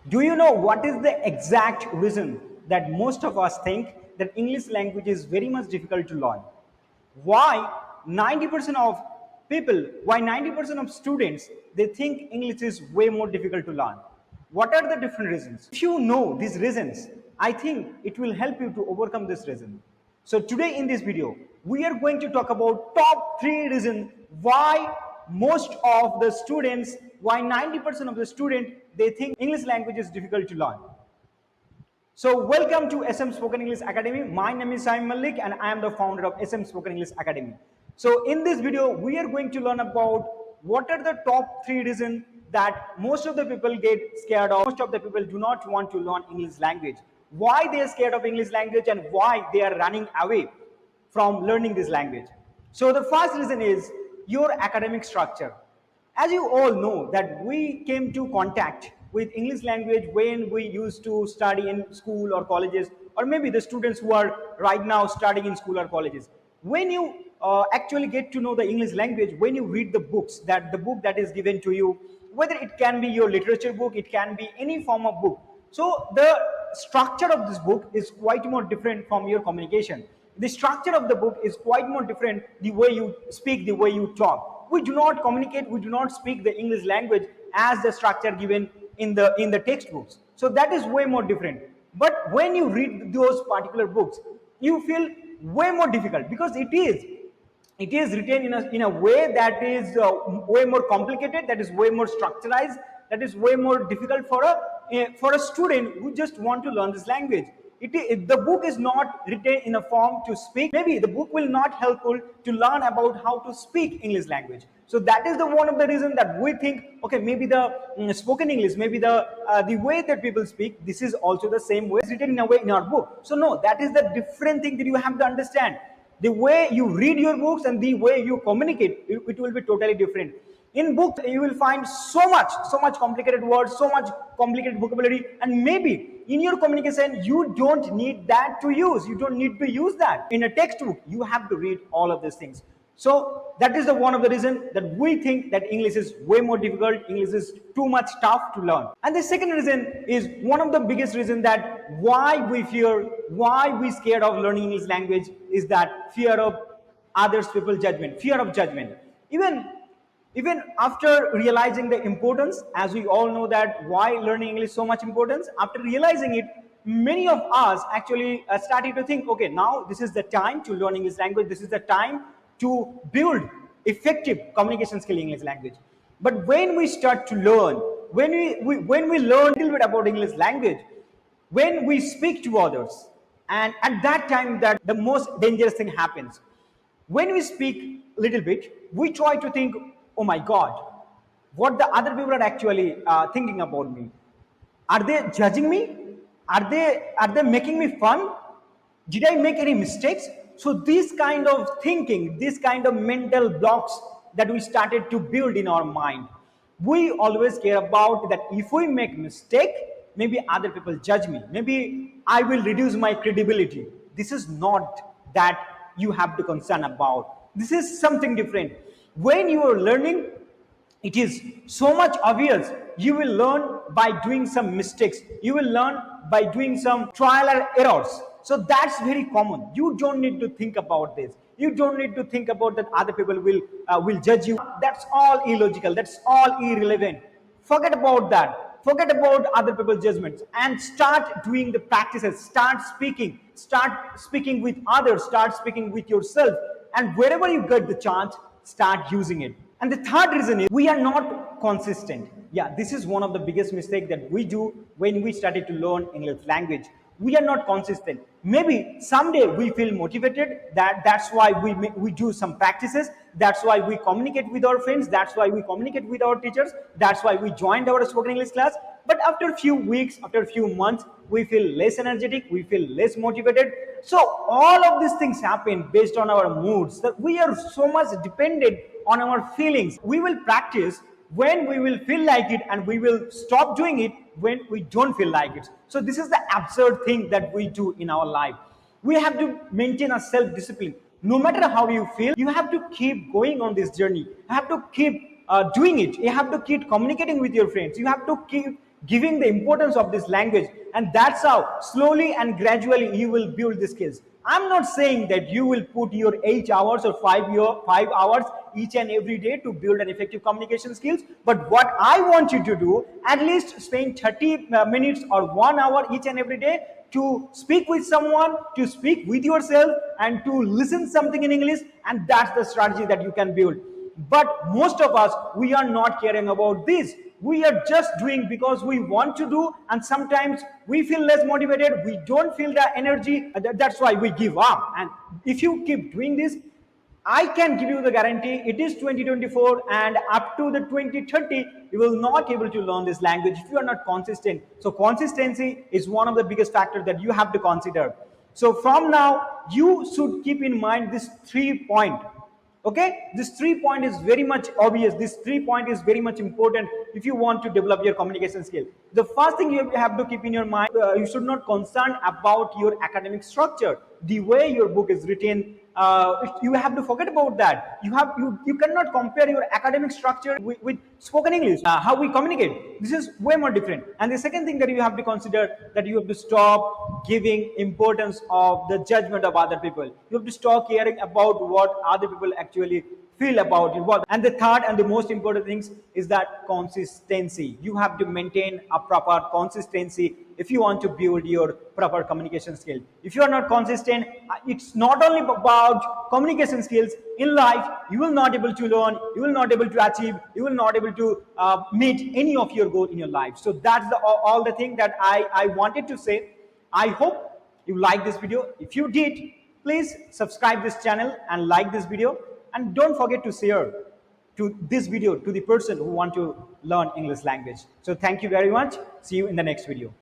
Do you know what is the exact reason that most of us think that English language is very much difficult to learn? Why 90% of people, why 90% of students, they think English is way more difficult to learn? What are the different reasons? If you know these reasons, I think it will help you to overcome this reason. So today in this video, we are going to talk about top 3 reasons why most of the students, why 90% of the student, they think English language is difficult to learn. So welcome to SM Spoken English Academy. My name is Saim Malik and I am the founder of SM Spoken English Academy. So in this video, we are going to learn about what are the top 3 reasons that most of the people get scared of. Most of the people do not want to learn English language. Why they are scared of English language and why they are running away from learning this language. So the first reason is your academic structure. As you all know that we came to contact with English language when we used to study in school or colleges, or maybe the students who are right now studying in school or colleges. When you actually get to know the English language, when you read the books, that the book that is given to you, whether it can be your literature book, it can be any form of book. So the structure of this book is quite more different from your communication. The structure of the book is quite more different, the way you speak, the way you talk. We do not communicate, we do not speak the English language as the structure given in the textbooks. So that is way more different. But when you read those particular books, you feel way more difficult because it is written in a way that is way more complicated, that is way more structurized, that is way more difficult for a student who just want to learn this language. The book is not written in a form to speak. Maybe the book will not helpful to learn about how to speak English language. So that is the one of the reason that we think, okay, maybe the spoken English, maybe the way that people speak, this is also the same way. It's written in a way in our book. So no, that is the different thing that you have to understand. The way you read your books and the way you communicate, it will be totally different. In books, you will find so much complicated words, so much complicated vocabulary, and maybe in your communication, you don't need that to use. You don't need to use that. In a textbook, you have to read all of these things. So that is the one of the reason that we think that English is way more difficult. English is too much tough to learn. And the second reason is one of the biggest reason that why we fear, why we scared of learning English language is that fear of others people judgment, fear of judgment. Even after realizing the importance, as we all know that why learning English so much importance, after realizing it, many of us actually started to think, okay, now this is the time to learn English language. This is the time to build effective communication skill in English language. But when we start to learn, when we learn a little bit about English language, when we speak to others, and at that time that the most dangerous thing happens. When we speak a little bit, we try to think, oh my God, what the other people are actually thinking about me. Are they judging me? Are they making me fun? Did I make any mistakes? So this kind of thinking, this kind of mental blocks that we started to build in our mind, we always care about that if we make mistake, maybe other people judge me. Maybe I will reduce my credibility. This is not that you have to concern about. This is something different. When you are learning, it is so much obvious. You will learn by doing some mistakes. You will learn by doing some trial and errors. So that's very common. You don't need to think about this. You don't need to think about that other people will judge you. That's all illogical. That's all irrelevant. Forget about that. Forget about other people's judgments and start doing the practices. Start speaking with others. Start speaking with yourself. And wherever you get the chance, start using it. And the third reason is we are not consistent. Yeah, this is one of the biggest mistakes that we do when we started to learn English language. We are not consistent. Maybe someday we feel motivated. That's why we do some practices. That's why we communicate with our friends. That's why we communicate with our teachers. That's why we joined our spoken English class. But after a few weeks, after a few months, we feel less energetic. We feel less motivated. So all of these things happen based on our moods. That we are so much dependent on our feelings. We will practice when we will feel like it, and we will stop doing it when we don't feel like it. So this is the absurd thing that we do in our life. We have to maintain a self-discipline. No matter how you feel, you have to keep going on this journey. You have to keep doing it. You have to keep communicating with your friends. You have to keep giving the importance of this language, and that's how slowly and gradually you will build the skills. I'm not saying that you will put your 8 hours or 5 hours each and every day to build an effective communication skills, but what I want you to do, at least spend 30 minutes or 1 hour each and every day to speak with someone, to speak with yourself, and to listen something in English, and that's the strategy that you can build. But most of us, we are not caring about this. We are just doing because we want to do, and sometimes we feel less motivated, we don't feel the energy, that's why we give up. And if you keep doing this, I can give you the guarantee, it is 2024 and up to the 2030, you will not able to learn this language if you are not consistent. So consistency is one of the biggest factors that you have to consider. So from now, you should keep in mind this 3 point. Okay, this 3 point is very much obvious. This 3 point is very much important if you want to develop your communication skill. The first thing you have to keep in your mind, you should not concern about your academic structure, the way your book is written. You have to forget about that. You cannot compare your academic structure with spoken English. How we communicate, this is way more different. And the second thing that you have to consider, that you have to stop giving importance of the judgment of other people. You have to stop caring about what other people actually feel about it. And the third and the most important things is that consistency. You have to maintain a proper consistency if you want to build your proper communication skill. If you are not consistent, it's not only about communication skills. In life, you will not able to learn, you will not able to achieve, you will not able to meet any of your goal in your life. So that's all the thing that I wanted to say. I hope you like this video. If you did, please subscribe this channel and like this video. And don't forget to share to this video to the person who want to learn English language. So thank you very much. See you in the next video.